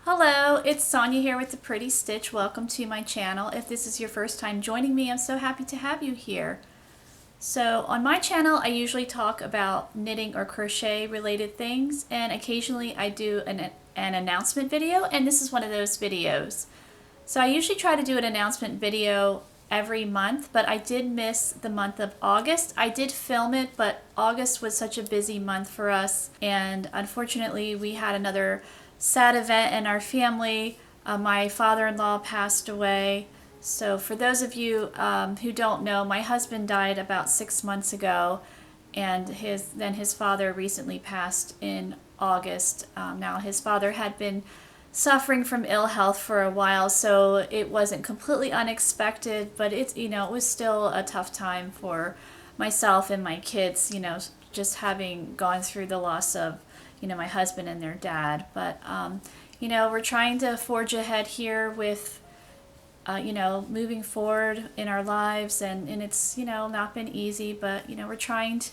Hello, it's Sonia here with the Pretty Stitch. Welcome to my channel. If this is your first time joining me, I'm so happy to have you here. So on my channel, I usually talk about knitting or crochet related things, and occasionally I do an announcement video, and this is one of those videos. So I usually try to do an announcement video every month, but I did miss the month of August. I did film it, but August was such a busy month for us, and unfortunately we had another sad event in our family. My father-in-law passed away. So for those of you who don't know, my husband died about 6 months ago, and his father recently passed in August. Now his father had been suffering from ill health for a while, so it wasn't completely unexpected, but it was still a tough time for myself and my kids, just having gone through the loss of my husband and their dad. But we're trying to forge ahead here with moving forward in our lives, and it's not been easy, but we're trying.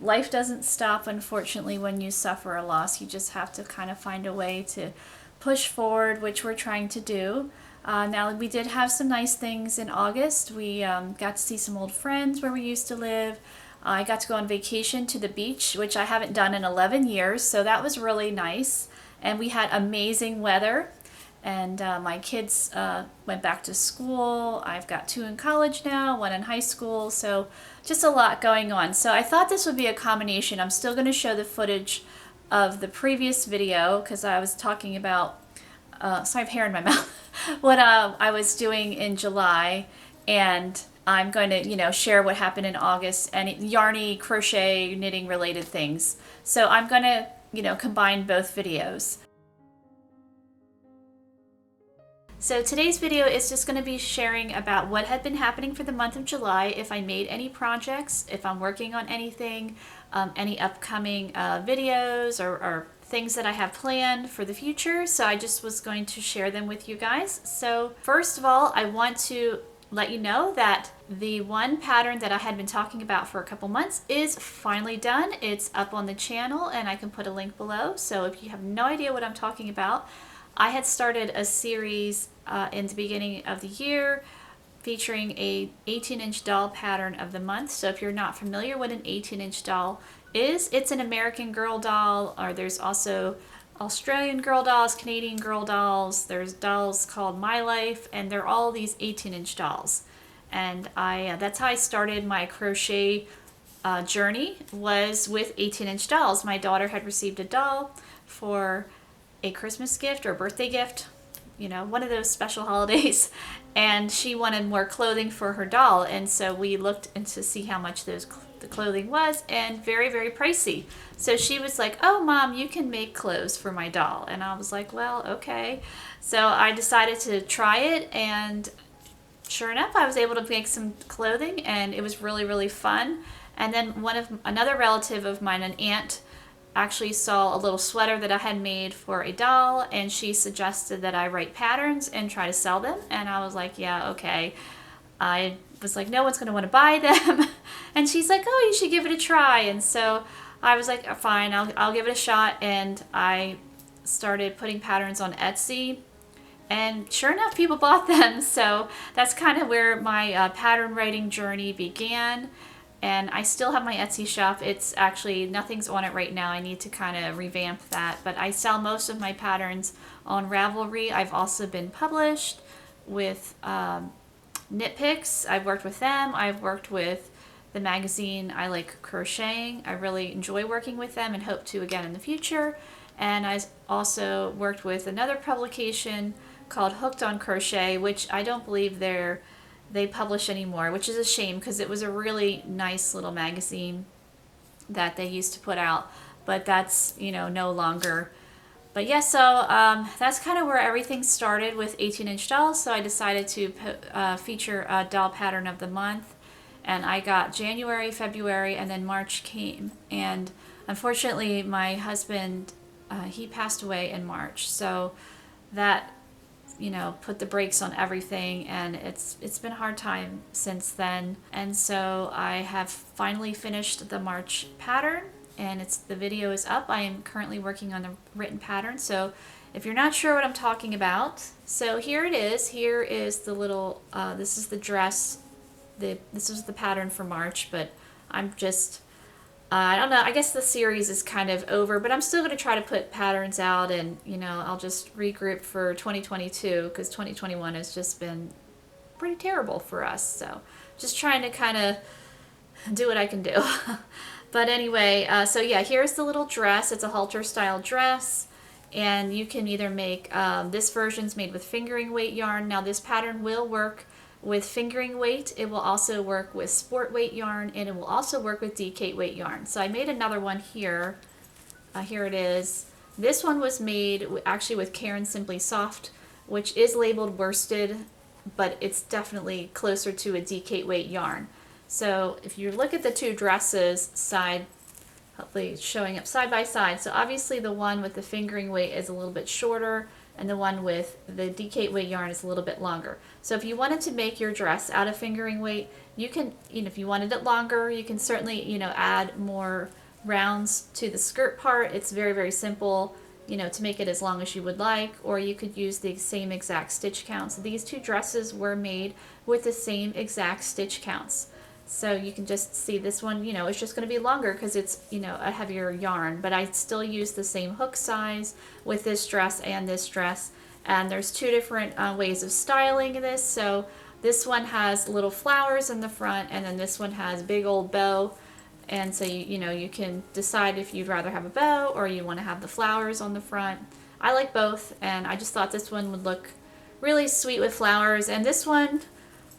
Life doesn't stop, unfortunately, when you suffer a loss. You just have to kind of find a way to push forward, which we're trying to do. Now, we did have some nice things in August. We got to see some old friends where we used to live. I got to go on vacation to the beach, which I haven't done in 11 years, so that was really nice. And we had amazing weather, and my kids went back to school. I've got 2 in college now, 1 in high school, so just a lot going on. So I thought this would be a combination. I'm still going to show the footage of the previous video because I was talking about, sorry, I have hair in my mouth, what I was doing in July, and I'm going to, share what happened in August and yarny, crochet, knitting related things. So I'm going to, combine both videos. So today's video is just going to be sharing about what had been happening for the month of July, if I made any projects, if I'm working on anything, any upcoming videos or things that I have planned for the future. So I just was going to share them with you guys. So first of all, I want to let you know that the one pattern that I had been talking about for a couple months is finally done. It's up on the channel, and I can put a link below. So if you have no idea what I'm talking about, I had started a series in the beginning of the year featuring a 18-inch doll pattern of the month. So if you're not familiar what an 18-inch doll is, it's an American Girl doll, or there's also Australian girl dolls, Canadian girl dolls, there's dolls called My Life, and they're all these 18-inch dolls. And that's how I started my crochet journey, was with 18-inch dolls. My daughter had received a doll for a Christmas gift or a birthday gift, one of those special holidays, and she wanted more clothing for her doll, and so we looked into see how much the clothing was, and very, very pricey. So she was like, "Oh, Mom, you can make clothes for my doll." And I was like, "Well, okay." So I decided to try it, and sure enough, I was able to make some clothing, and it was really, really fun. And then another relative of mine, an aunt, actually saw a little sweater that I had made for a doll, and she suggested that I write patterns and try to sell them. And I was like, yeah, okay. I was like, no one's going to want to buy them. And she's like, oh, you should give it a try. And so I was like, fine, I'll give it a shot. And I started putting patterns on Etsy, and sure enough, people bought them. So that's kind of where my pattern writing journey began. And I still have my Etsy shop. It's actually, nothing's on it right now. I need to kind of revamp that. But I sell most of my patterns on Ravelry. I've also been published with Knit Picks. I've worked with them. I've worked with the magazine I Like Crocheting. I really enjoy working with them and hope to again in the future. And I also worked with another publication called Hooked on Crochet, which I don't believe they publish anymore, which is a shame because it was a really nice little magazine that they used to put out, but that's no longer. But yeah, so that's kind of where everything started with 18-inch dolls. So I decided to feature a doll pattern of the month, and I got January, February, and then March came. And unfortunately, my husband, he passed away in March, so that put the brakes on everything, and it's been a hard time since then. And so I have finally finished the March pattern, and the video is up. I am currently working on the written pattern, so if you're not sure what I'm talking about, so here it is. Here is the little, this is the dress. This is the pattern for March, but I'm just, I don't know, I guess the series is kind of over, but I'm still going to try to put patterns out, and, you know, I'll just regroup for 2022 because 2021 has just been pretty terrible for us. So just trying to kind of do what I can do. But anyway, so yeah, here's the little dress. It's a halter style dress, and you can either make, this version's made with fingering weight yarn. Now this pattern will work with fingering weight. It will also work with sport weight yarn, and it will also work with DK weight yarn. So I made another one here. Here it is. This one was made actually with Karen Simply Soft, which is labeled worsted, but it's definitely closer to a DK weight yarn. So if you look at the two dresses hopefully it's showing up side by side. So obviously the one with the fingering weight is a little bit shorter, and the one with the DK weight yarn is a little bit longer. So if you wanted to make your dress out of fingering weight, you can, you know, if you wanted it longer, you can certainly, you know, add more rounds to the skirt part. It's very, very simple, you know, to make it as long as you would like, or you could use the same exact stitch counts. These two dresses were made with the same exact stitch counts. So you can just see this one, you know, it's just going to be longer because it's, you know, a heavier yarn, but I still use the same hook size with this dress and this dress. And there's two different ways of styling this. So this one has little flowers in the front, and then this one has big old bow. And so, you know, you can decide if you'd rather have a bow or you want to have the flowers on the front. I like both, and I just thought this one would look really sweet with flowers. And this one,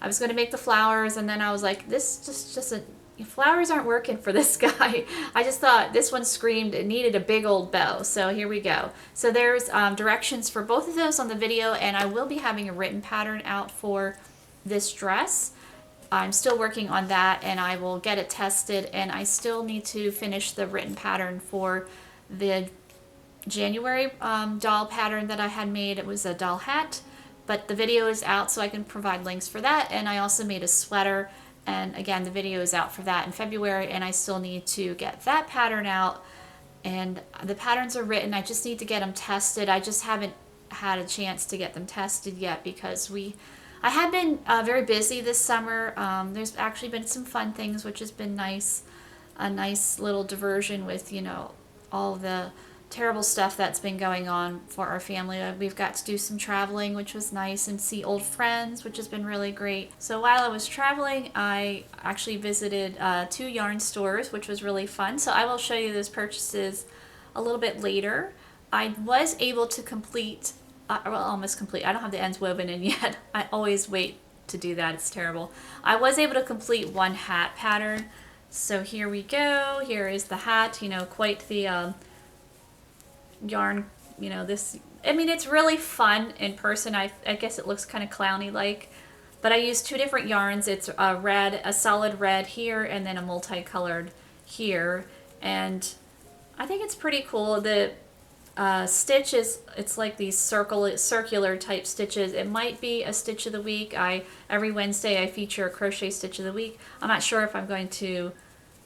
I was going to make the flowers, and then I was like, this just doesn't, flowers aren't working for this guy. I just thought this one screamed it needed a big old bow. So here we go. So there's directions for both of those on the video, and I will be having a written pattern out for this dress. I'm still working on that, and I will get it tested, and I still need to finish the written pattern for the January doll pattern that I had made. It was a doll hat, but the video is out, so I can provide links for that. And I also made a sweater, and again, the video is out for that in February, and I still need to get that pattern out. And the patterns are written, I just need to get them tested. I just haven't had a chance to get them tested yet because I have been very busy this summer. There's actually been some fun things, which has been nice. A nice little diversion with, you know, all the terrible stuff that's been going on for our family. We've got to do some traveling, which was nice, and see old friends, which has been really great. So while I was traveling, I actually visited 2 yarn stores, which was really fun. So I will show you those purchases a little bit later. I was able to complete, well, almost complete. I don't have the ends woven in yet. I always wait to do that. It's terrible. I was able to complete one hat pattern. So here we go. Here is the hat, you know, quite the yarn, you know, this, I mean, it's really fun in person. I guess it looks kind of clowny like, but I used 2 different yarns. It's a solid red here, and then a multicolored here, and I think it's pretty cool. The stitch is, it's like these circular type stitches. It might be a stitch of the week. Every Wednesday I feature a crochet stitch of the week. I'm not sure if I'm going to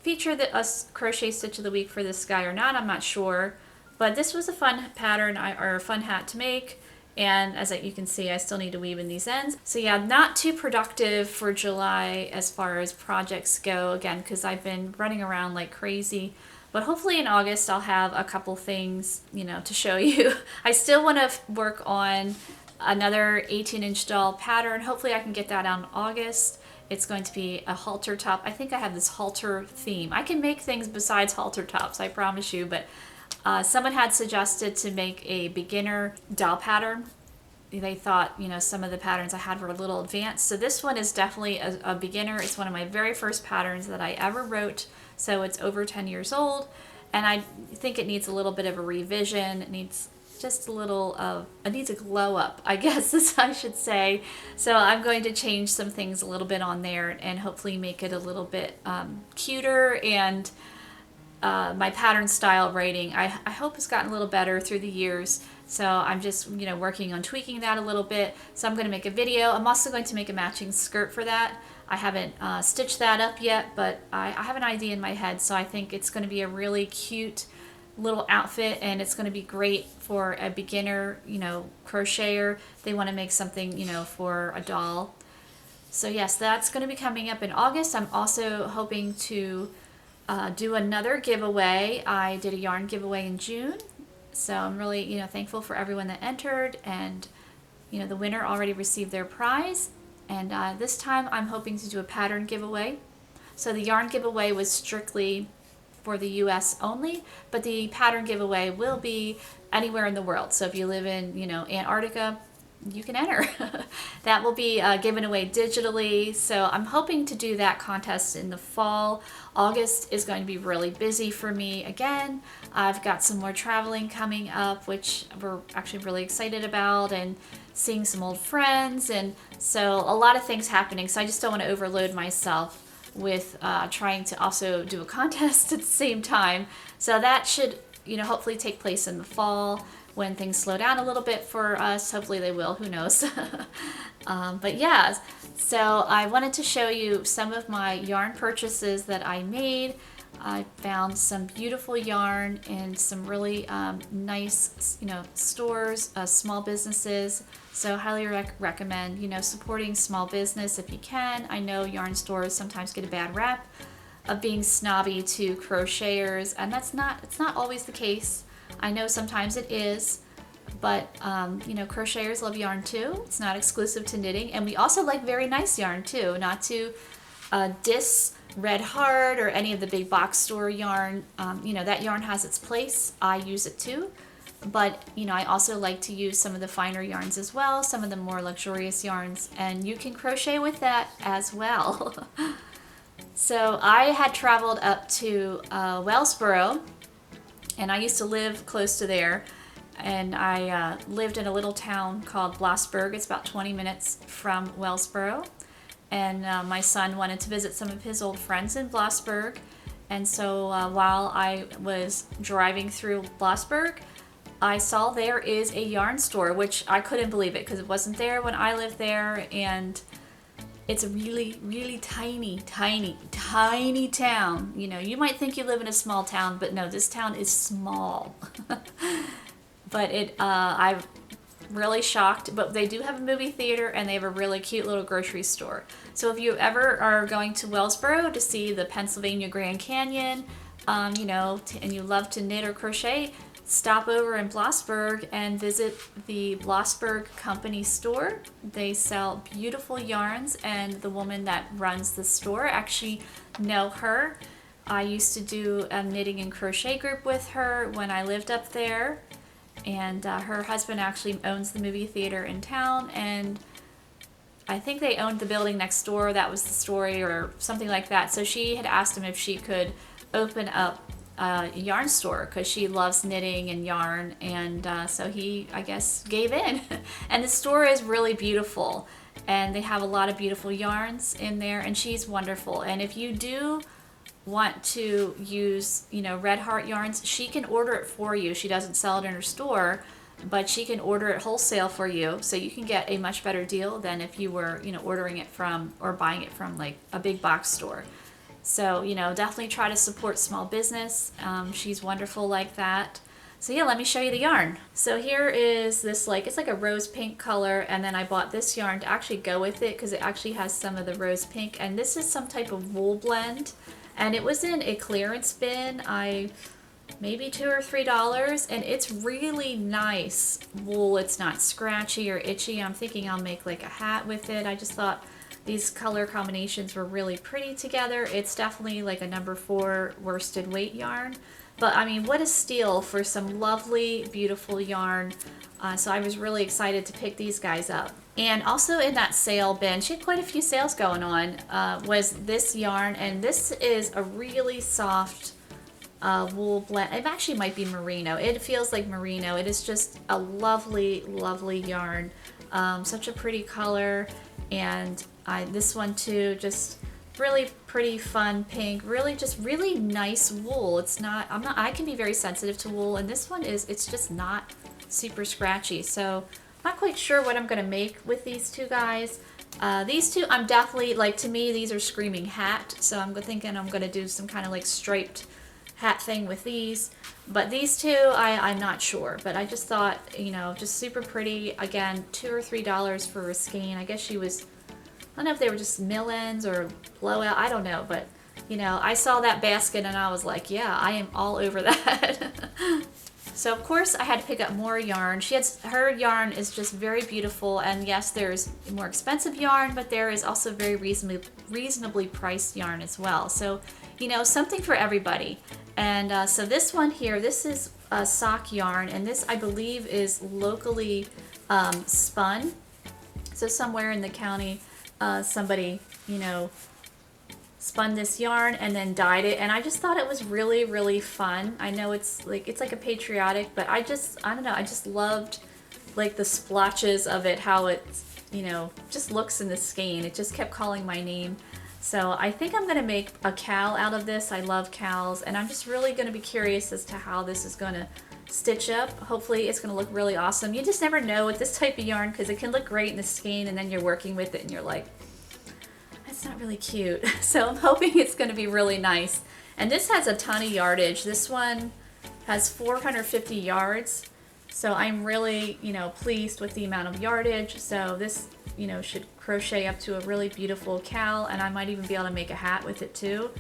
feature a crochet stitch of the week for this guy or not. I'm not sure. But this was a fun pattern, or a fun hat to make, and as you can see, I still need to weave in these ends. So yeah, not too productive for July as far as projects go, again, because I've been running around like crazy. But hopefully in August I'll have a couple things, you know, to show you. I still want to work on another 18-inch doll pattern. Hopefully I can get that out in August. It's going to be a halter top. I think I have this halter theme. I can make things besides halter tops, I promise you, but someone had suggested to make a beginner doll pattern. They thought, you know, some of the patterns I had were a little advanced. So this one is definitely a beginner. It's one of my very first patterns that I ever wrote. So it's over 10 years old. And I think it needs a little bit of a revision. It needs just a little, it needs a glow up, I guess as I should say. So I'm going to change some things a little bit on there and hopefully make it a little bit cuter, and my pattern style writing I hope has gotten a little better through the years. So I'm just, you know, working on tweaking that a little bit. So I'm going to make a video. I'm also going to make a matching skirt for that. I haven't stitched that up yet, but I have an idea in my head. So I think it's going to be a really cute little outfit, and it's going to be great for a beginner, crocheter. They want to make something, for a doll. So yes, that's going to be coming up in August. I'm also hoping to do another giveaway. I did a yarn giveaway in June, so I'm really, thankful for everyone that entered, and the winner already received their prize. And this time I'm hoping to do a pattern giveaway. So the yarn giveaway was strictly for the US only, but the pattern giveaway will be anywhere in the world. So if you live in, Antarctica, you can enter. That will be given away digitally. So I'm hoping to do that contest in the fall. August is going to be really busy for me again. I've got some more traveling coming up, which we're actually really excited about, and seeing some old friends. And so a lot of things happening. So I just don't want to overload myself with trying to also do a contest at the same time. So that should, hopefully take place in the fall when things slow down a little bit for us. Hopefully they will, who knows. But yeah, so I wanted to show you some of my yarn purchases that I made. I found some beautiful yarn in some really nice, stores, small businesses. So highly recommend, supporting small business if you can. I know yarn stores sometimes get a bad rap of being snobby to crocheters, and it's not always the case. I know sometimes it is, but crocheters love yarn too. It's not exclusive to knitting, and we also like very nice yarn too. Not to diss Red Heart or any of the big box store yarn. That yarn has its place. I use it too, but I also like to use some of the finer yarns as well, some of the more luxurious yarns, and you can crochet with that as well. So I had traveled up to Wellsboro, and I used to live close to there, and I lived in a little town called Blossburg. It's about 20 minutes from Wellsboro, and my son wanted to visit some of his old friends in Blossburg, and so while I was driving through Blossburg, I saw there is a yarn store, which I couldn't believe it because it wasn't there when I lived there, and it's a really, really tiny, tiny, tiny town. You might think you live in a small town, but no, this town is small. But I'm really shocked, but they do have a movie theater, and they have a really cute little grocery store. So if you ever are going to Wellsboro to see the Pennsylvania Grand Canyon, and you love to knit or crochet, stop over in Blossburg and visit the Blossburg Company store. They sell beautiful yarns, and the woman that runs the store, actually know her. I used to do a knitting and crochet group with her when I lived up there, and her husband actually owns the movie theater in town, and I think they owned the building next door. That was the story or something like that. So she had asked him if she could open up a yarn store because she loves knitting and yarn, and so he, I guess, gave in. And the store is really beautiful, and they have a lot of beautiful yarns in there, and she's wonderful. And if you do want to use, Red Heart yarns, she can order it for you. She doesn't sell it in her store, but she can order it wholesale for you, so you can get a much better deal than if you were, ordering it from or buying it from like a big box store. So, definitely try to support small business. She's wonderful like that. So yeah, let me show you the yarn. So here is this, it's like a rose pink color, and then I bought this yarn to actually go with it because it actually has some of the rose pink, and this is some type of wool blend, and it was in a clearance bin. Maybe $2 or $3, and it's really nice wool. It's not scratchy or itchy. I'm thinking I'll make like a hat with it. I just thought these color combinations were really pretty together. It's definitely like a number 4 worsted weight yarn, but I mean, what a steal for some lovely, beautiful yarn. So I was really excited to pick these guys up. And also in that sale bin, she had quite a few sales going on, was this yarn, and this is a really soft wool blend. It actually might be merino. It feels like merino. It is just a lovely, lovely yarn. Such a pretty color, and this one too, just really pretty, fun pink. Really, just really nice wool. It's not. I can be very sensitive to wool, and this one is. It's just not super scratchy. So I'm not quite sure what I'm gonna make with these two guys. These two, I'm definitely to me, these are screaming hat. So I'm thinking I'm gonna do some kind of like striped hat thing with these. But these two, I'm not sure. But I just thought, you know, just super pretty. Again, $2 or $3 for a skein. I guess she was, I don't know if they were just Mittens or blowout. I don't know. But, you know, I saw that basket and I was like, yeah, I am all over that. So of course I had to pick up more yarn. Her yarn is just very beautiful, and yes, there's more expensive yarn, but there is also very reasonably priced yarn as well. So, you know, something for everybody. And so this one here, this is a sock yarn, and this I believe is locally spun. So somewhere in the county, somebody, you know, spun this yarn and then dyed it, and I just thought it was really, really fun. I know it's like a patriotic, but I don't know, I just loved like the splotches of it, how it, you know, just looks in the skein. It just kept calling my name. So I think I'm gonna make a cowl out of this. I love cowls, and I'm just really gonna be curious as to how this is gonna stitch up. Hopefully it's gonna look really awesome. You just never know with this type of yarn, because it can look great in the skein and then you're working with it and you're like, it's not really cute. So I'm hoping it's going to be really nice. And this has a ton of yardage. This one has 450 yards. So I'm really, you know, pleased with the amount of yardage. So this, you know, should crochet up to a really beautiful cowl, and I might even be able to make a hat with it too,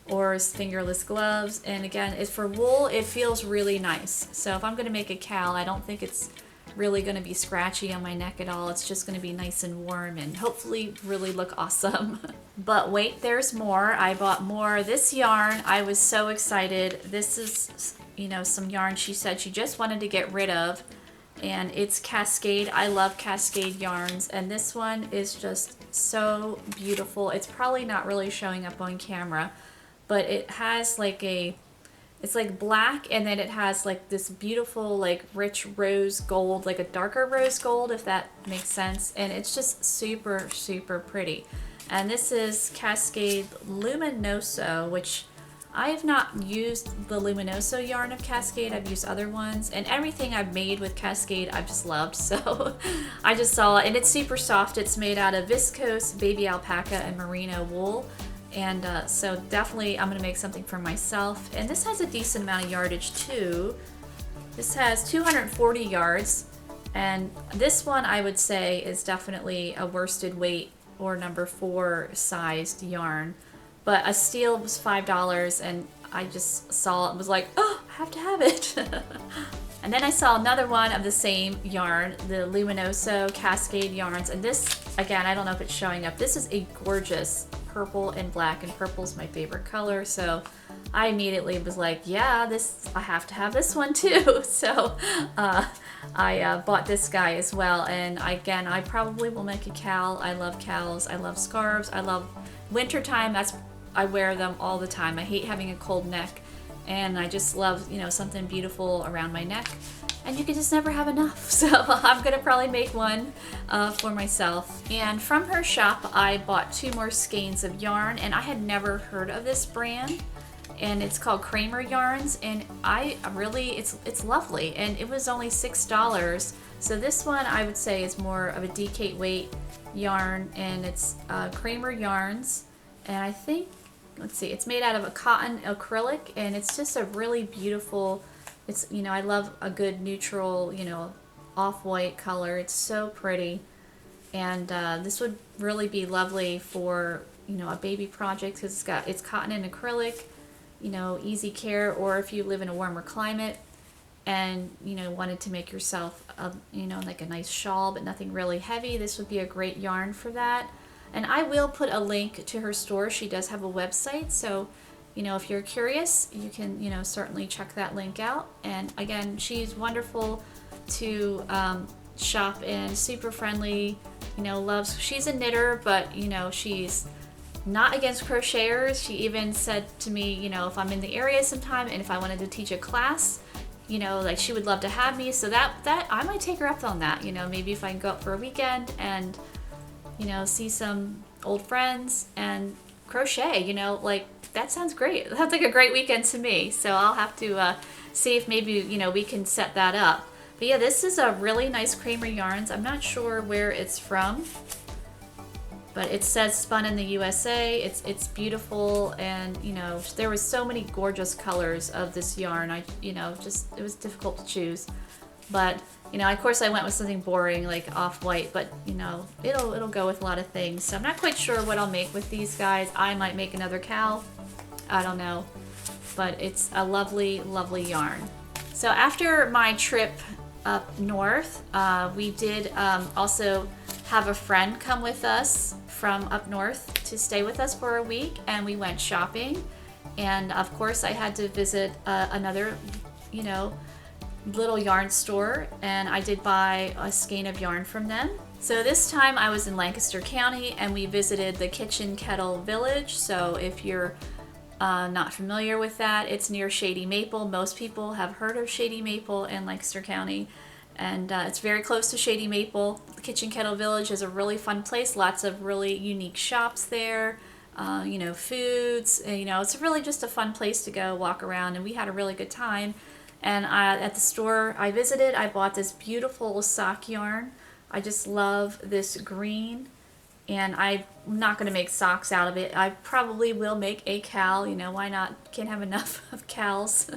or fingerless gloves. And again, it's for wool, it feels really nice. So if I'm going to make a cowl, I don't think it's really going to be scratchy on my neck at all. It's just going to be nice and warm and hopefully really look awesome. But wait, there's more. I bought more. This yarn, I was so excited. This is, you know, some yarn she said she just wanted to get rid of, and it's Cascade. I love Cascade yarns, and this one is just so beautiful. It's probably not really showing up on camera, but it has like it's like black, and then it has like this beautiful like rich rose gold, like a darker rose gold, if that makes sense. And it's just super, super pretty. And this is Cascade Luminoso, which I have not used the Luminoso yarn of Cascade. I've used other ones, and everything I've made with Cascade I've just loved. So I just saw it, and it's super soft. It's made out of viscose, baby alpaca, and merino wool. And so definitely I'm going to make something for myself. And this has a decent amount of yardage too. This has 240 yards. And this one I would say is definitely a worsted weight or number 4 sized yarn. But a steel was $5, and I just saw it and was like, oh, I have to have it. And then I saw another one of the same yarn, the Luminoso Cascade yarns. And this, again, I don't know if it's showing up. This is a gorgeous purple and black, and purple's my favorite color. So I immediately was like, yeah, I have to have this one too. So I bought this guy as well. And again, I probably will make a cowl. I love cowls. I love scarves. I love wintertime. I wear them all the time. I hate having a cold neck, and I just love, you know, something beautiful around my neck. And you can just never have enough. So I'm gonna probably make one for myself. And from her shop, I bought 2 more skeins of yarn, and I had never heard of this brand. And it's called Kramer Yarns, and it's lovely, and it was only $6. So this one I would say is more of a decate weight yarn, and it's Kramer Yarns, and I think, let's see, it's made out of a cotton acrylic, and it's just a really beautiful, it's, you know, I love a good neutral, you know, off-white color. It's so pretty, and this would really be lovely for, you know, a baby project, because it's cotton and acrylic, you know, easy care, or if you live in a warmer climate and, you know, wanted to make yourself a, you know, like a nice shawl but nothing really heavy, this would be a great yarn for that. And I will put a link to her store. She does have a website, so, you know, if you're curious, you can, you know, certainly check that link out. And again, she's wonderful to shop in, super friendly, you know, she's a knitter, but, you know, she's not against crocheters. She even said to me, you know, if I'm in the area sometime and if I wanted to teach a class, you know, like, she would love to have me. So that I might take her up on that, you know, maybe if I can go up for a weekend and, you know, see some old friends and crochet, you know, like, that sounds great. That sounds like a great weekend to me. So I'll have to see if maybe, you know, we can set that up. But yeah, this is a really nice Kramer Yarns. I'm not sure where it's from, but it says spun in the USA. It's beautiful, and you know, there was so many gorgeous colors of this yarn. Just it was difficult to choose, but you know, of course I went with something boring like off-white, but you know, it'll go with a lot of things. So I'm not quite sure what I'll make with these guys. I might make another cowl, I don't know, but it's a lovely, lovely yarn. So after my trip up north, we did also have a friend come with us from up north to stay with us for a week, and we went shopping. And of course I had to visit another, you know, little yarn store, and I did buy a skein of yarn from them. So this time I was in Lancaster County, and we visited the Kitchen Kettle Village. So if you're not familiar with that, it's near Shady Maple. Most people have heard of Shady Maple in Lancaster County, and it's very close to Shady Maple. The Kitchen Kettle Village is a really fun place, lots of really unique shops there, you know, foods, you know, it's really just a fun place to go walk around, and we had a really good time. And at the store I visited, I bought this beautiful sock yarn. I just love this green, and I'm not going to make socks out of it. I probably will make a cowl, you know, why not? Can't have enough of cowls.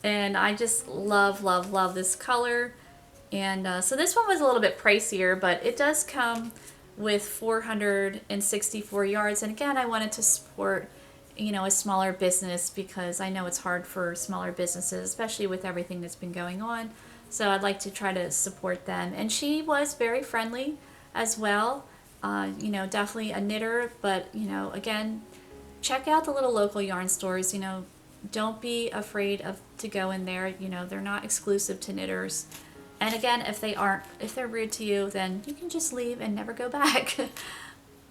And I just love, love, love this color. And so this one was a little bit pricier, but it does come with 464 yards. And again, I wanted to support, you know, a smaller business, because I know it's hard for smaller businesses, especially with everything that's been going on. So I'd like to try to support them. And she was very friendly as well. You know, definitely a knitter, but you know, again, check out the little local yarn stores. You know, don't be afraid to go in there. You know, they're not exclusive to knitters. And again, if they're rude to you, then you can just leave and never go back.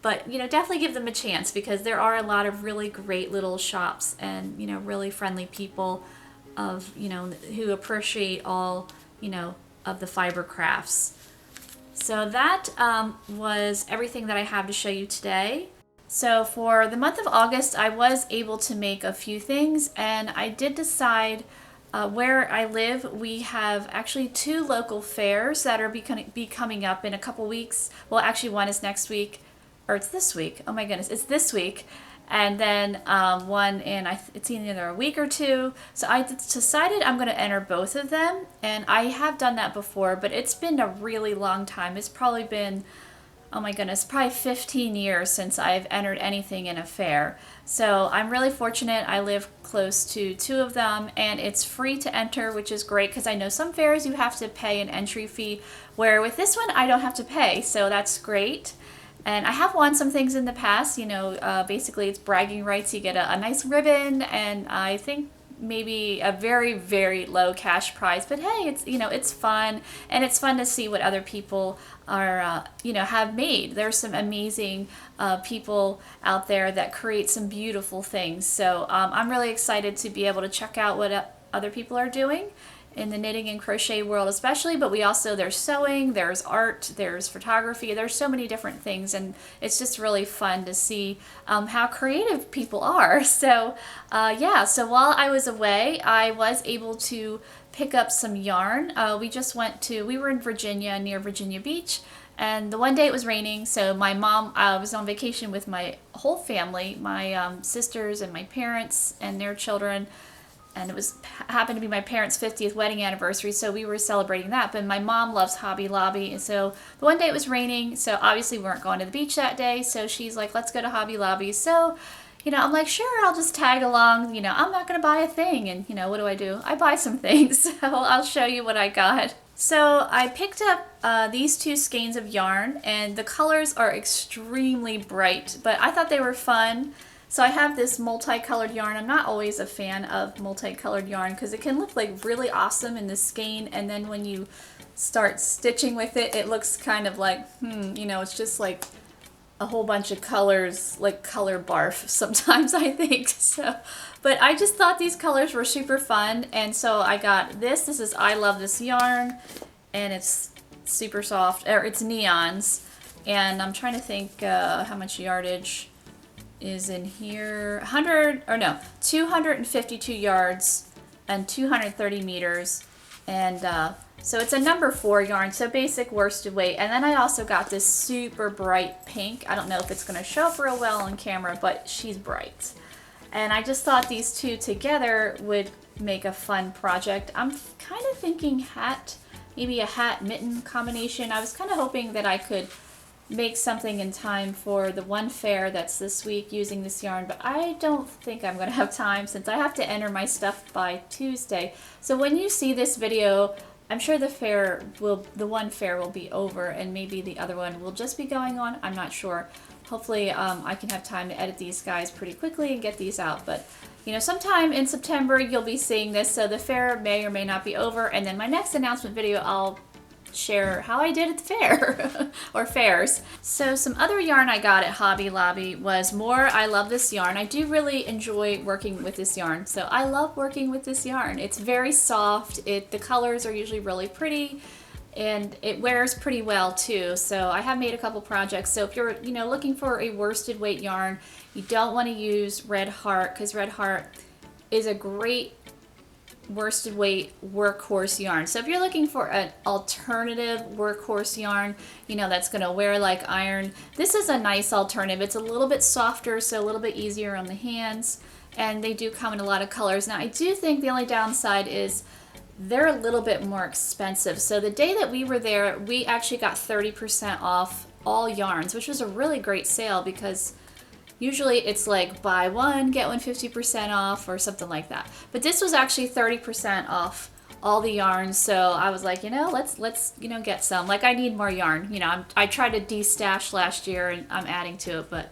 But, you know, definitely give them a chance, because there are a lot of really great little shops and, you know, really friendly people you know, who appreciate all, you know, of the fiber crafts. So that was everything that I have to show you today. So for the month of August, I was able to make a few things, and I did decide where I live, we have actually 2 local fairs that are be coming up in a couple weeks. Well, actually one is next week. Or it's this week. Oh my goodness, it's this week. And then one in, it's either a week or 2. So I decided I'm going to enter both of them. And I have done that before, but it's been a really long time. It's probably been, oh my goodness, probably 15 years since I've entered anything in a fair. So I'm really fortunate. I live close to 2 of them, and it's free to enter, which is great, because I know some fairs you have to pay an entry fee, where with this one I don't have to pay. So that's great. And I have won some things in the past, you know, basically it's bragging rights. You get a nice ribbon, and I think maybe a very, very low cash prize. But hey, it's, you know, it's fun, and it's fun to see what other people are, you know, have made. There's some amazing people out there that create some beautiful things. So I'm really excited to be able to check out what other people are doing in the knitting and crochet world especially, but we also, there's sewing, there's art, there's photography, there's so many different things, and it's just really fun to see how creative people are. So yeah, so while I was away, I was able to pick up some yarn. We were in Virginia, near Virginia Beach, and the one day it was raining, so my mom, I was on vacation with my whole family, my sisters and my parents and their children. And it happened to be my parents' 50th wedding anniversary, so we were celebrating that. But my mom loves Hobby Lobby, and so the one day it was raining, so obviously we weren't going to the beach that day, so she's like, let's go to Hobby Lobby. So, you know, I'm like, sure, I'll just tag along. You know, I'm not going to buy a thing, and, you know, what do? I buy some things, so I'll show you what I got. So I picked up these 2 skeins of yarn, and the colors are extremely bright, but I thought they were fun. So I have this multicolored yarn. I'm not always a fan of multicolored yarn, because it can look like really awesome in the skein, and then when you start stitching with it, it looks kind of like, you know, it's just like a whole bunch of colors, like color barf sometimes, I think. So, but I just thought these colors were super fun, and so I got this. This is I Love This Yarn, and it's super soft, or it's neons, and I'm trying to think how much yardage is in here. 252 yards and 230 meters, and So it's a number 4 yarn, so basic worsted weight. And then I also got this super bright pink. I don't know if it's going to show up real well on camera, but she's bright. And I just thought these two together would make a fun project. I'm kind of thinking hat, maybe a hat mitten combination. I was kind of hoping that I could make something in time for the one fair that's this week using this yarn, but I don't think I'm going to have time since I have to enter my stuff by Tuesday. So when you see this video, I'm sure the one fair will be over, and maybe the other one will just be going on. I'm not sure. Hopefully I can have time to edit these guys pretty quickly and get these out. But you know, sometime in September you'll be seeing this, so the fair may or may not be over. And then my next announcement video, I'll share how I did at the fair or fairs. So some other yarn I got at Hobby Lobby was more I Love This yarn. I do really enjoy working with this yarn, so I love working with this yarn. It's very soft. The colors are usually really pretty, and it wears pretty well too. So I have made a couple projects. So if you're looking for a worsted weight yarn, you don't want to use Red Heart, because Red Heart is a great worsted weight workhorse yarn. So if you're looking for an alternative workhorse yarn, that's going to wear like iron, this is a nice alternative. It's a little bit softer, so a little bit easier on the hands, and they do come in a lot of colors. Now I do think the only downside is they're a little bit more expensive. So the day that we were there, we actually got 30% off all yarns, which was a really great sale, because usually it's like buy one, get one 50% off or something like that. But this was actually 30% off all the yarns. So I was like, let's get some. Like, I need more yarn. I tried to de-stash last year and I'm adding to it, but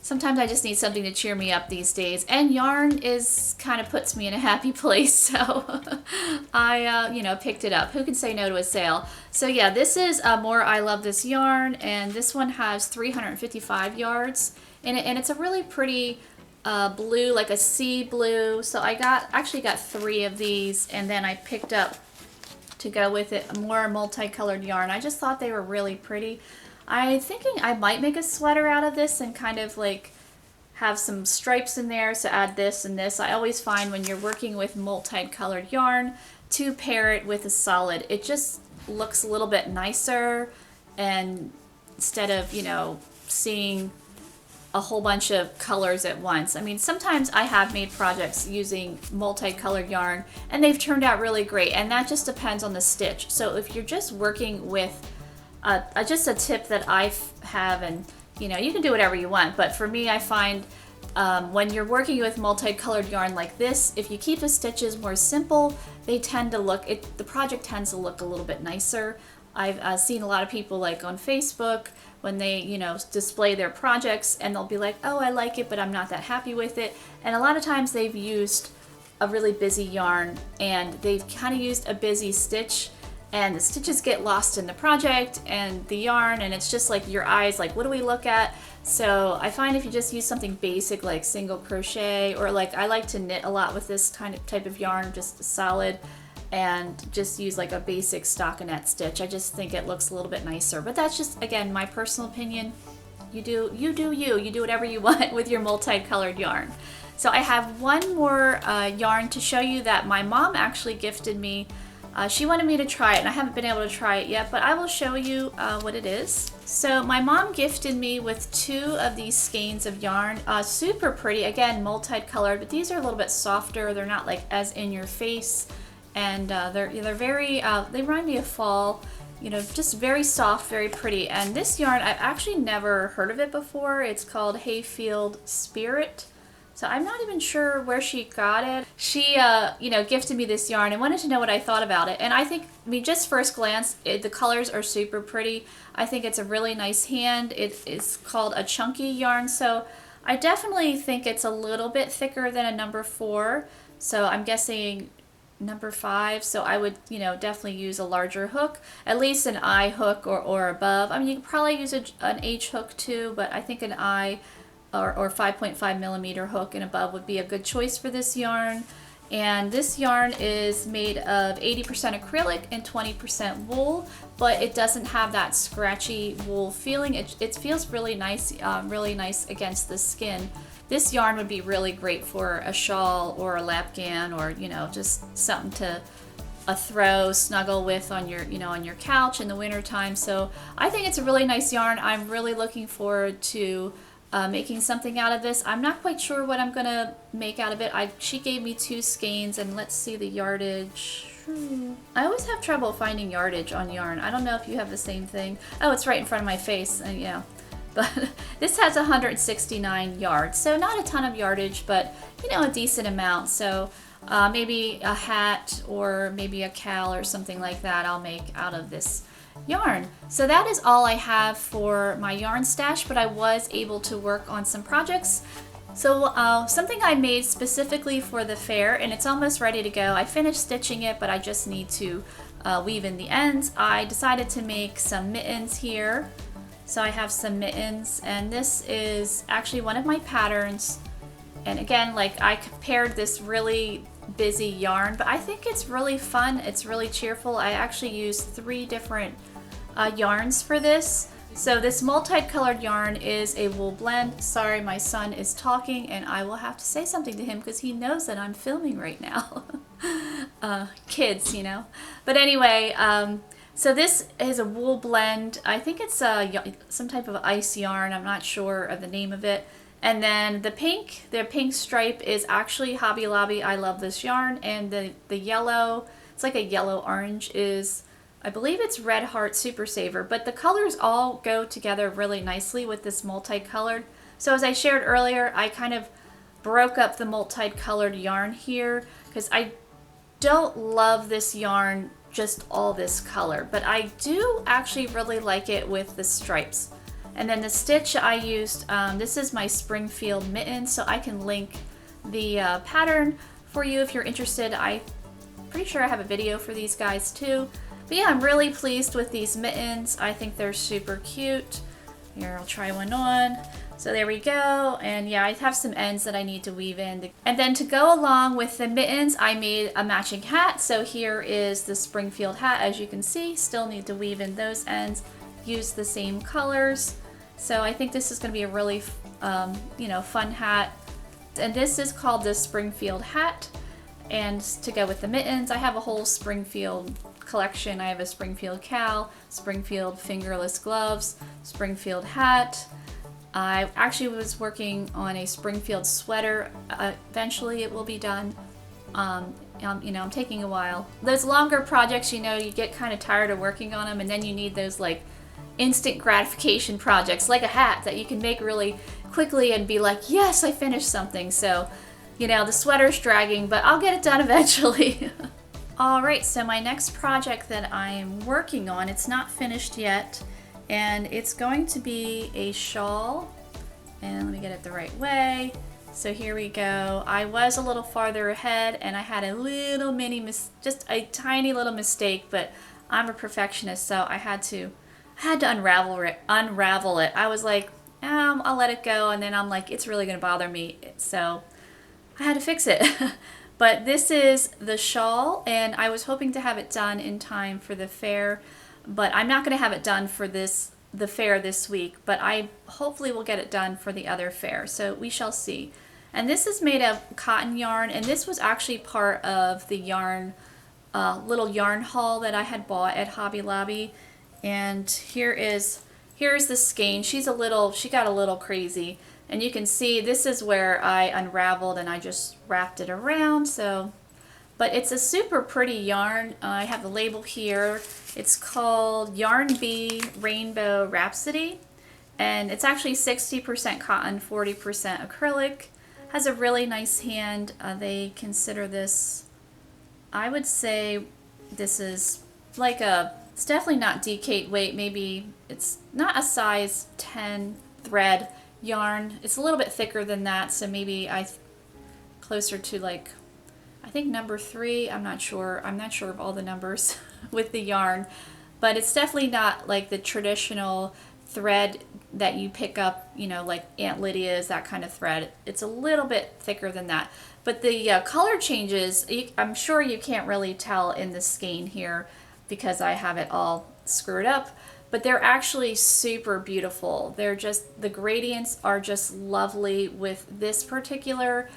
sometimes I just need something to cheer me up these days, and yarn kind of puts me in a happy place, so I picked it up. Who can say no to a sale? So yeah, this is more I Love This yarn, and this one has 355 yards in it, and it's a really pretty blue, like a sea blue. So I actually got 3 of these, and then I picked up to go with it more multicolored yarn. I just thought they were really pretty. I'm thinking I might make a sweater out of this and kind of like have some stripes in there, so add this and this. I always find when you're working with multicolored yarn, to pair it with a solid, it just looks a little bit nicer, and instead of seeing a whole bunch of colors at once. I mean, sometimes I have made projects using multicolored yarn and they've turned out really great, and that just depends on the stitch. So if you're just working with just a tip that I have, and you can do whatever you want, but for me, I find when you're working with multicolored yarn like this, if you keep the stitches more simple, they tend to the project tends to look a little bit nicer. I've seen a lot of people, like on Facebook, when they display their projects, and they'll be like, oh, I like it, but I'm not that happy with it. And a lot of times they've used a really busy yarn, and they've kind of used a busy stitch, and the stitches get lost in the project and the yarn, and it's just like your eyes, like, what do we look at? So I find if you just use something basic like single crochet, or like I like to knit a lot with this type of yarn, just solid, and just use like a basic stockinette stitch. I just think it looks a little bit nicer, but that's just, again, my personal opinion. You do whatever you want with your multicolored yarn. So I have one more yarn to show you that my mom actually gifted me. She wanted me to try it, and I haven't been able to try it yet, but I will show you what it is. So my mom gifted me with 2 of these skeins of yarn. Super pretty, again, multicolored, but these are a little bit softer. They're not like as in your face, and they're very, they remind me of fall, just very soft, very pretty. And this yarn, I've actually never heard of it before. It's called Hayfield Spirit. So I'm not even sure where she got it. She, gifted me this yarn and wanted to know what I thought about it. And I think, just first glance, the colors are super pretty. I think it's a really nice hand. It is called a chunky yarn. So I definitely think it's a little bit thicker than a number 4. So I'm guessing number 5. So I would, definitely use a larger hook, at least an I hook or above. I mean, you could probably use an H hook too, but I think an I or 5.5 millimeter hook and above would be a good choice for this yarn. And this yarn is made of 80% acrylic and 20% wool, but it doesn't have that scratchy wool feeling. It feels really nice against the skin. this yarn would be really great for a shawl or a lapgan, or you know, just something to throw, snuggle with on your, you know, on your couch in the winter time. So I think it's a really nice yarn. I'm really looking forward to making something out of this. I'm not quite sure what I'm gonna make out of it. She gave me 2 skeins, and let's see the yardage. I always have trouble finding yardage on yarn. I don't know if you have the same thing. Oh, it's right in front of my face, and yeah. But this has 169 yards, so not a ton of yardage, but you know, a decent amount. So maybe a hat or maybe a cowl or something like that I'll make out of this yarn. So that is all I have for my yarn stash, but I was able to work on some projects. So something I made specifically for the fair, and it's almost ready to go. I finished stitching it, but I just need to weave in the ends. I decided to make some mittens here. So I have some mittens, and this is actually one of my patterns. And again, like, I compared this really busy yarn, but I think it's really fun. It's really cheerful. I actually used 3 different yarns for this. So this multicolored yarn is a wool blend. Sorry, my son is talking and I will have to say something to him because he knows that I'm filming right now. Kids, you know. But anyway, so this is a wool blend. I think it's some type of ice yarn. I'm not sure of the name of it. And then the pink stripe is actually Hobby Lobby. I love this yarn. And the yellow, it's like a yellow orange, is, I believe it's Red Heart Super Saver. But the colors all go together really nicely with this multicolored. So as I shared earlier, I kind of broke up the multicolored yarn here because I don't love this yarn just all this color, but I do actually really like it with the stripes. And then the stitch I used, this is my Springfield Mittens, so I can link the pattern for you if you're interested. I'm pretty sure I have a video for these guys too. But yeah, I'm really pleased with these mittens. I think they're super cute. Here, I'll try one on. So there we go. And yeah, I have some ends that I need to weave in. And then to go along with the mittens, I made a matching hat. So here is the Springfield hat, as you can see. Still need to weave in those ends. Use the same colors. So I think this is going to be a really, you know, fun hat. And this is called the Springfield Hat. And to go with the mittens, I have a whole Springfield collection. I have a Springfield cowl, Springfield fingerless gloves, Springfield hat. I actually was working on a Springfield sweater. Eventually it will be done. You know, I'm taking a while. Those longer projects, you know, you get kind of tired of working on them, and then you need those like instant gratification projects like a hat that you can make really quickly and be like, yes, I finished something. So, you know, the sweater's dragging, but I'll get it done eventually. Alright, so my next project that I am working on, it's not finished yet, and it's going to be a shawl. And let me get it the right way. So here we go. I was a little farther ahead and I had a little just a tiny little mistake, but I'm a perfectionist, so I had to unravel it. I was like, I'll let it go, and then I'm like, it's really gonna bother me, so I had to fix it. But this is the shawl, and I was hoping to have it done in time for the fair, but I'm not gonna have it done for the fair this week, but I hopefully will get it done for the other fair, so we shall see. And this is made of cotton yarn, and this was actually part of the yarn, little yarn haul that I had bought at Hobby Lobby. And here's the skein. She got a little crazy, and you can see this is where I unraveled and I just wrapped it around. So, but it's a super pretty yarn. I have the label here. It's called Yarn Bee Rainbow Rhapsody, and it's actually 60% cotton, 40% acrylic. Has a really nice hand. They consider this, I would say this is like it's definitely not DK weight, maybe it's not a size 10 thread yarn. It's a little bit thicker than that, so maybe closer to like, I think number 3. I'm not sure of all the numbers with the yarn, but it's definitely not like the traditional thread that you pick up, you know, like Aunt Lydia's, that kind of thread. It's a little bit thicker than that. But the color changes, I'm sure you can't really tell in the skein here because I have it all screwed up. but they're actually super beautiful. They're just, the gradients are just lovely with this particular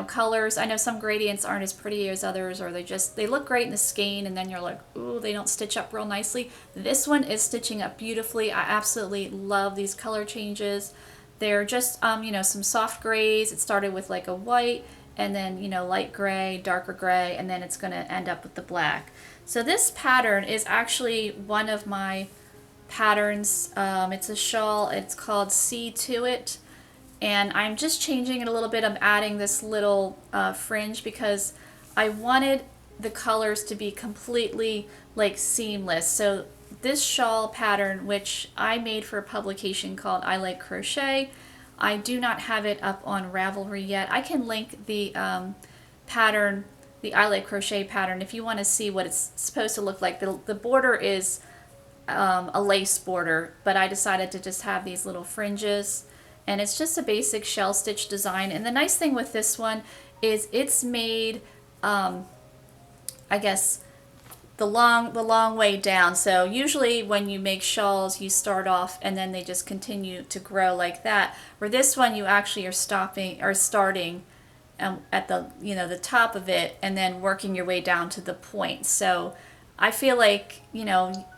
colors. I know some gradients aren't as pretty as others, or they look great in the skein, and then you're like, ooh, they don't stitch up real nicely. This one is stitching up beautifully. I absolutely love these color changes. They're just some soft grays. It started with like a white, and then light gray, darker gray, and then it's going to end up with the black. So this pattern is actually one of my patterns. It's a shawl. It's called See To It. And I'm just changing it a little bit. I'm adding this little fringe because I wanted the colors to be completely like seamless. So this shawl pattern, which I made for a publication called I Like Crochet, I do not have it up on Ravelry yet. I can link the pattern, the I Like Crochet pattern, if you want to see what it's supposed to look like. The border is a lace border, but I decided to just have these little fringes. And it's just a basic shell stitch design. And the nice thing with this one is it's made, I guess, the long way down. So usually when you make shawls, you start off and then they just continue to grow like that. Where this one, you actually are starting at the top of it and then working your way down to the point. So I feel like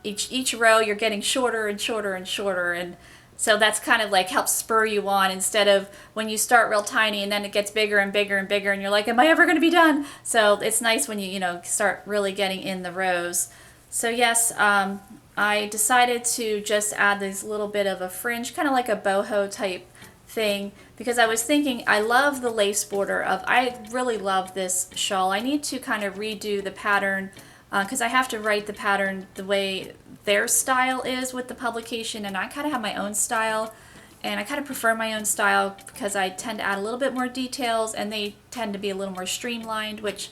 each row you're getting shorter and shorter and shorter, and so that's kind of like helps spur you on, instead of when you start real tiny and then it gets bigger and bigger and bigger and you're like, am I ever going to be done? So it's nice when you start really getting in the rows. So yes, I decided to just add this little bit of a fringe, kind of like a boho type thing, because I was thinking I love the lace border I really love this shawl. I need to kind of redo the pattern because I have to write the pattern the way their style is with the publication, and I kind of have my own style, and I kind of prefer my own style because I tend to add a little bit more details and they tend to be a little more streamlined, which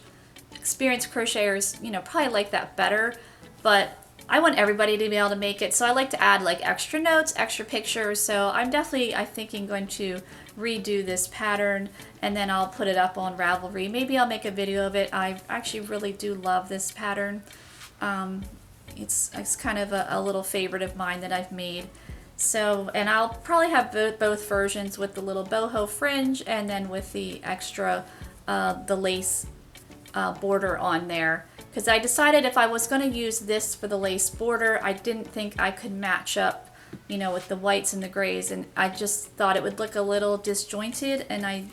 experienced crocheters probably like that better, but I want everybody to be able to make it, so I like to add like extra notes, extra pictures. So I'm definitely, I think, going to redo this pattern, and then I'll put it up on Ravelry. Maybe I'll make a video of it. I actually really do love this pattern. It's kind of a little favorite of mine that I've made. So, and I'll probably have both versions with the little boho fringe and then with the extra, the lace border on there. Because I decided if I was going to use this for the lace border, I didn't think I could match up, with the whites and the grays, and I just thought it would look a little disjointed, and I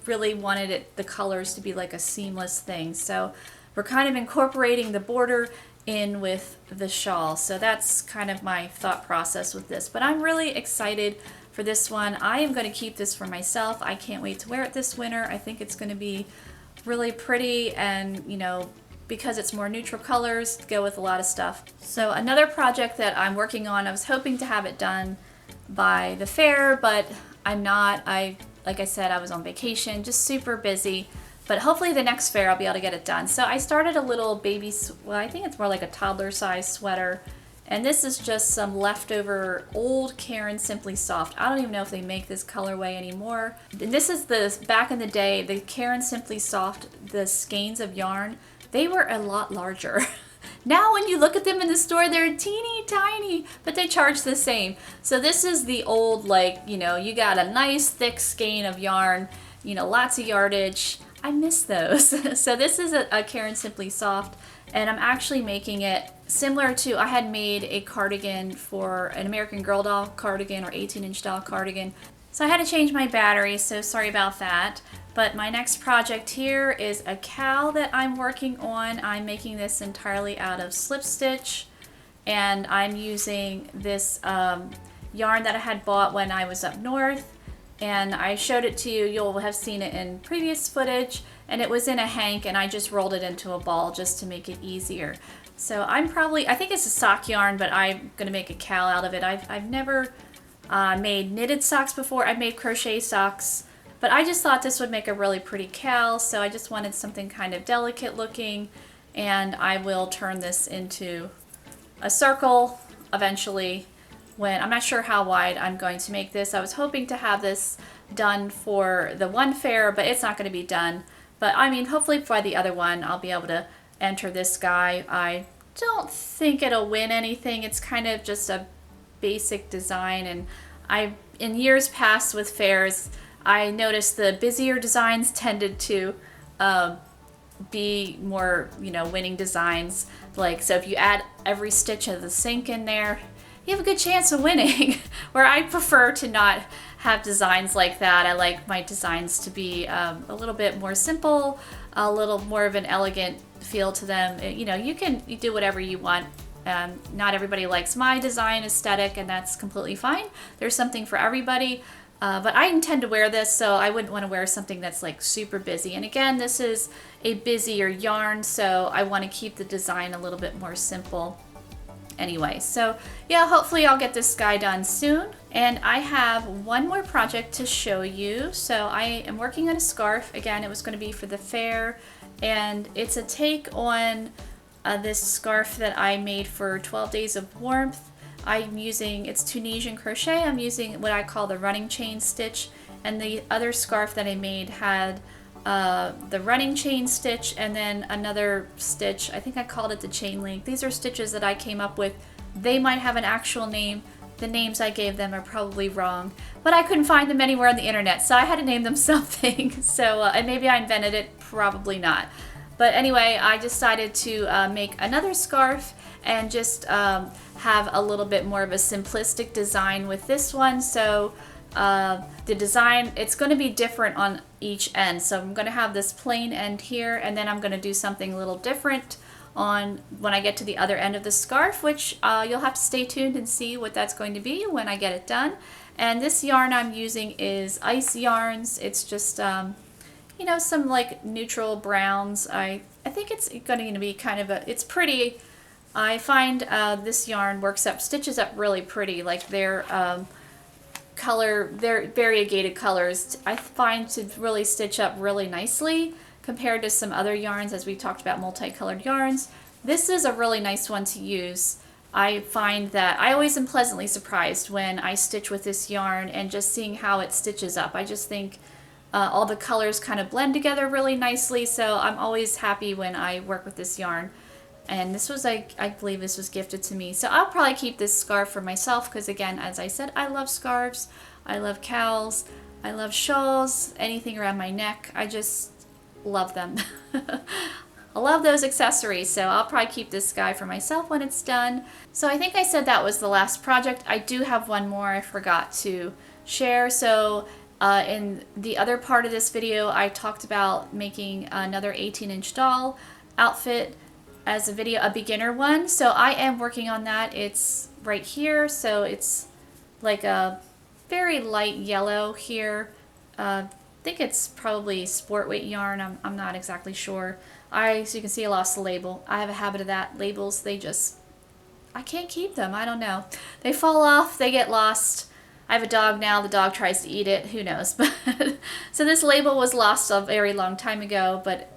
really wanted the colors to be like a seamless thing. So we're kind of incorporating the border in with the shawl. So that's kind of my thought process with this. But I'm really excited for this one. I am going to keep this for myself. I can't wait to wear it this winter. I think it's going to be really pretty, and because it's more neutral colors, go with a lot of stuff. So another project that I'm working on, I was hoping to have it done by the fair, but I'm not. Like I said, I was on vacation, just super busy. But hopefully the next fair I'll be able to get it done. So I started a little baby, well, I think it's more like a toddler size sweater. And this is just some leftover old Caron Simply Soft. I don't even know if they make this colorway anymore. And this is back in the day, the Caron Simply Soft, the skeins of yarn, they were a lot larger. Now when you look at them in the store, they're teeny tiny, but they charge the same. So this is the old, you got a nice thick skein of yarn, lots of yardage. I miss those. So this is a Caron Simply Soft, and I'm actually making it similar to, I had made a cardigan for an American Girl doll cardigan, or 18-inch doll cardigan. So I had to change my battery, so sorry about that. But my next project here is a cowl that I'm working on. I'm making this entirely out of slip stitch, and I'm using this yarn that I had bought when I was up north. And I showed it to you, you'll have seen it in previous footage, and it was in a hank, and I just rolled it into a ball just to make it easier. So I think it's a sock yarn, but I'm gonna make a cowl out of it. I've never made knitted socks before. I've made crochet socks, but I just thought this would make a really pretty cowl, so I just wanted something kind of delicate looking, and I will turn this into a circle eventually. I'm not sure how wide I'm going to make this. I was hoping to have this done for the one fair, but it's not going to be done. But I mean, hopefully by the other one, I'll be able to enter this guy. I don't think it'll win anything. It's kind of just a basic design, and in years past with fairs, I noticed the busier designs tended to be more, winning designs. Like, so if you add every stitch of the sink in there, you have a good chance of winning. Where I prefer to not have designs like that. I like my designs to be a little bit more simple, a little more of an elegant feel to them. You do whatever you want. Not everybody likes my design aesthetic, and that's completely fine. There's something for everybody. But I intend to wear this, so I wouldn't want to wear something that's like super busy. And again, this is a busier yarn, so I want to keep the design a little bit more simple. Anyway, so yeah, hopefully I'll get this guy done soon. And I have one more project to show you. So I am working on a scarf. Again, it was going to be for the fair, and it's a take on this scarf that I made for 12 Days of Warmth. It's Tunisian crochet. I'm using what I call the running chain stitch, and the other scarf that I made had the running chain stitch and then another stitch. I think I called it the chain link. These are stitches that I came up with. They might have an actual name. The names I gave them are probably wrong, but I couldn't find them anywhere on the internet, so I had to name them something. So, and maybe I invented it, probably not. But anyway, I decided to make another scarf and just have a little bit more of a simplistic design with this one. So the design, it's going to be different on each end. So I'm going to have this plain end here, and then I'm going to do something a little different on when I get to the other end of the scarf, which you'll have to stay tuned and see what that's going to be when I get it done. And this yarn I'm using is Ice Yarns. It's just some like neutral browns. I think it's going to be kind of it's pretty. I find this yarn stitches up really pretty. Like their variegated colors, I find to really stitch up really nicely compared to some other yarns, as we talked about multicolored yarns. This is a really nice one to use. I find that I always am pleasantly surprised when I stitch with this yarn and just seeing how it stitches up. I just think all the colors kind of blend together really nicely, so I'm always happy when I work with this yarn. And this was, I believe this was gifted to me. So I'll probably keep this scarf for myself because, again, as I said, I love scarves, I love cowls, I love shawls, anything around my neck. I just love them. I love those accessories, so I'll probably keep this guy for myself when it's done. So I think I said that was the last project. I do have one more I forgot to share. So in the other part of this video, I talked about making another 18-inch doll outfit as a beginner one. So I am working on that. It's right here. So it's like a very light yellow here. I think it's probably sport weight yarn. I'm not exactly sure. So you can see I lost the label. I have a habit of that. Labels, I can't keep them. I don't know. They fall off, they get lost. I have a dog now. The dog tries to eat it. Who knows? But so this label was lost a very long time ago, but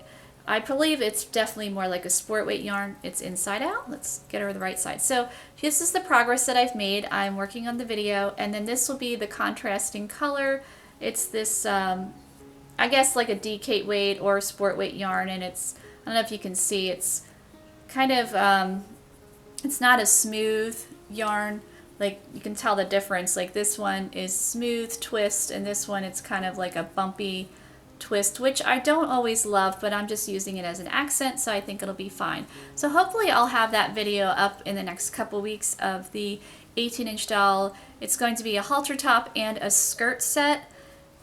I believe it's definitely more like a sport weight yarn. It's inside out. Let's get her the right side. So this is the progress that I've made. I'm working on the video, and then this will be the contrasting color. It's this, I guess like a decate weight or sport weight yarn, and I don't know if you can see, it's kind of, it's not a smooth yarn. Like you can tell the difference. Like this one is smooth twist, and this one it's kind of like a bumpy twist, which I don't always love, but I'm just using it as an accent, so I think it'll be fine. So hopefully I'll have that video up in the next couple weeks of the 18-inch doll. It's going to be a halter top and a skirt set,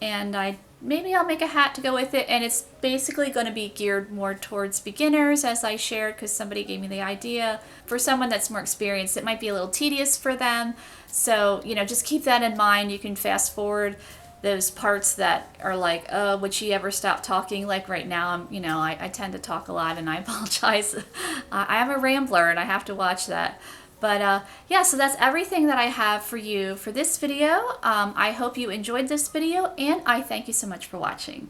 and maybe I'll make a hat to go with it, and it's basically going to be geared more towards beginners, as I shared, because somebody gave me the idea. For someone that's more experienced, it might be a little tedious for them, so just keep that in mind. You can fast forward those parts that are like, oh, would she ever stop talking? Like right now, I tend to talk a lot, and I apologize. I am a rambler, and I have to watch that. But yeah, so that's everything that I have for you for this video. I hope you enjoyed this video, and I thank you so much for watching.